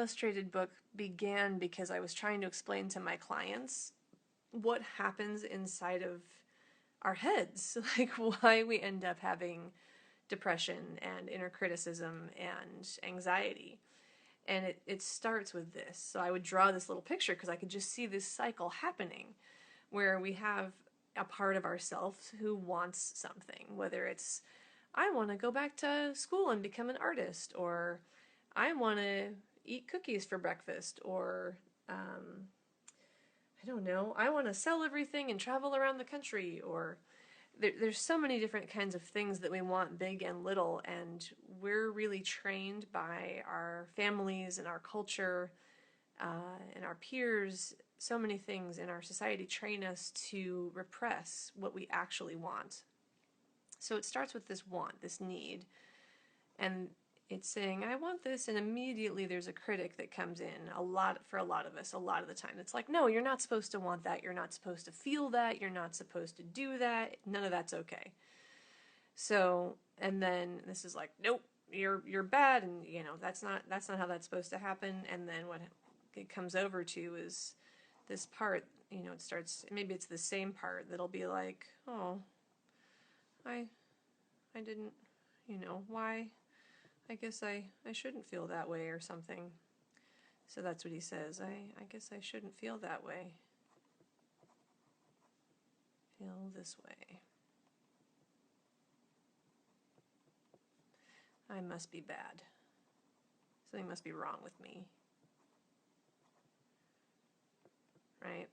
illustrated book began because I was trying to explain to my clients what happens inside of our heads, like why we end up having depression and inner criticism and anxiety. And it starts with this. So I would draw this little picture because I could just see this cycle happening where we have a part of ourselves who wants something, whether it's, I want to go back to school and become an artist, or I want to eat cookies for breakfast, or I don't know, I want to sell everything and travel around the country, or there's so many different kinds of things that we want, big and little, and we're really trained by our families and our culture and our peers. So many things in our society train us to repress what we actually want. So it starts with this want, this need, and it's saying, I want this, and immediately there's a critic that comes in for a lot of us, a lot of the time. It's like, no, you're not supposed to want that, you're not supposed to feel that, you're not supposed to do that, none of that's okay. So, and then this is like, nope, you're bad, and that's not how that's supposed to happen. And then what it comes over to is this part, it starts, maybe it's the same part that'll be like, oh, I didn't, why? I guess I shouldn't feel that way or something. So that's what he says. I guess I shouldn't feel that way. Feel this way. I must be bad. Something must be wrong with me. Right?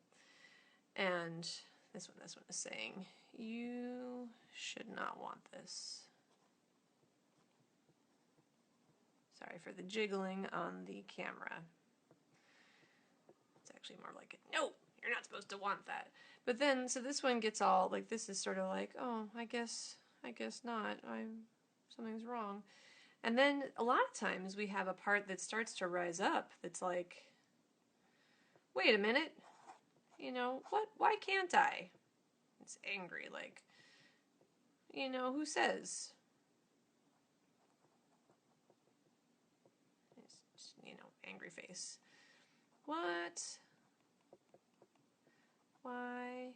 And this one is saying, you should not want this. Sorry for the jiggling on the camera. It's actually more like, no, you're not supposed to want that. But then, so this one gets all, like, this is sort of like, oh, I guess not. Something's wrong. And then a lot of times we have a part that starts to rise up that's like, wait a minute, what? Why can't I? It's angry, like, who says? It's, angry face. What? Why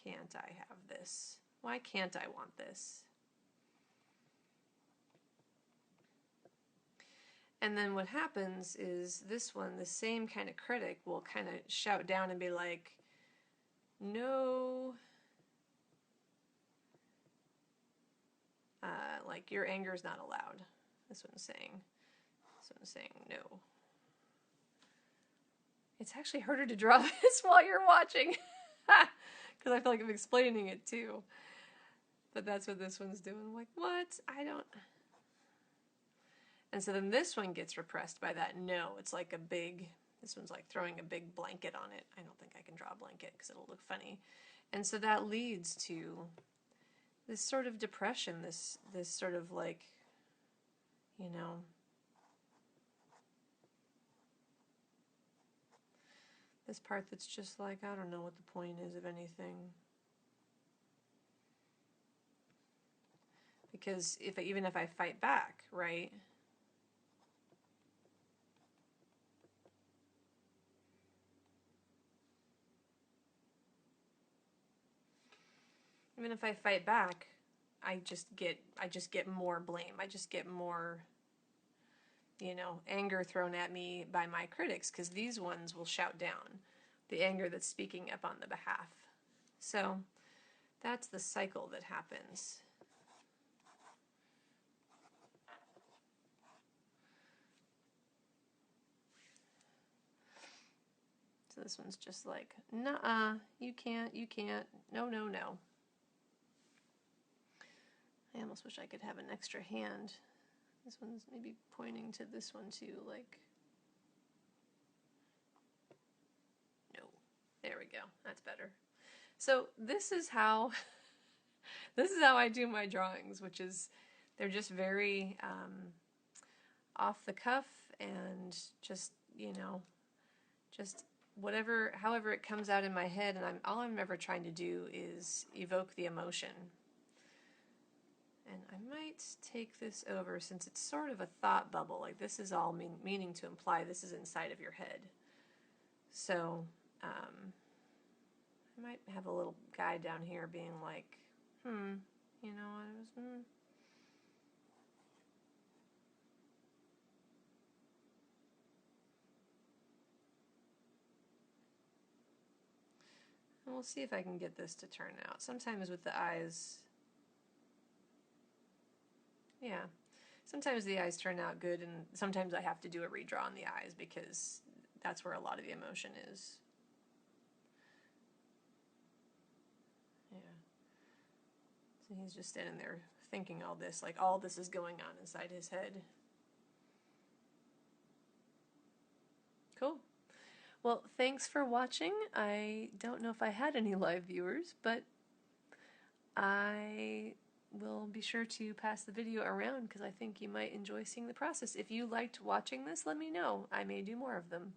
can't I have this? Why can't I want this? And then what happens is this one, the same kind of critic, will kind of shout down and be like, no, like your anger is not allowed. This one's saying no. It's actually harder to draw this while you're watching because I feel like I'm explaining it too. But that's what this one's doing. I'm like, what? I don't... And so then this one gets repressed by that no. It's like this one's like throwing a big blanket on it. I don't think I can draw a blanket because it'll look funny. And so that leads to this sort of depression, this sort of like, this part that's just like, I don't know what the point is of anything. Because even if I fight back, right? Even if I fight back, I just get more blame. I just get more, anger thrown at me by my critics, because these ones will shout down the anger that's speaking up on the behalf. So that's the cycle that happens. So this one's just like, nuh-uh, you can't, no. I almost wish I could have an extra hand. This one's maybe pointing to this one too, like, no. There we go, that's better. So this is how I do my drawings, which is, they're just very off the cuff and just, just however it comes out in my head, and all I'm ever trying to do is evoke the emotion. And I might take this over since it's sort of a thought bubble. Like this is all meaning to imply this is inside of your head. So I might have a little guy down here being like, you know, I was, And we'll see if I can get this to turn out. Sometimes with the eyes, yeah, sometimes the eyes turn out good, and sometimes I have to do a redraw on the eyes because that's where a lot of the emotion is. Yeah. So he's just standing there thinking all this, like all this is going on inside his head. Cool. Well, thanks for watching. I don't know if I had any live viewers, but I will be sure to pass the video around because I think you might enjoy seeing the process. If you liked watching this, let me know. I may do more of them.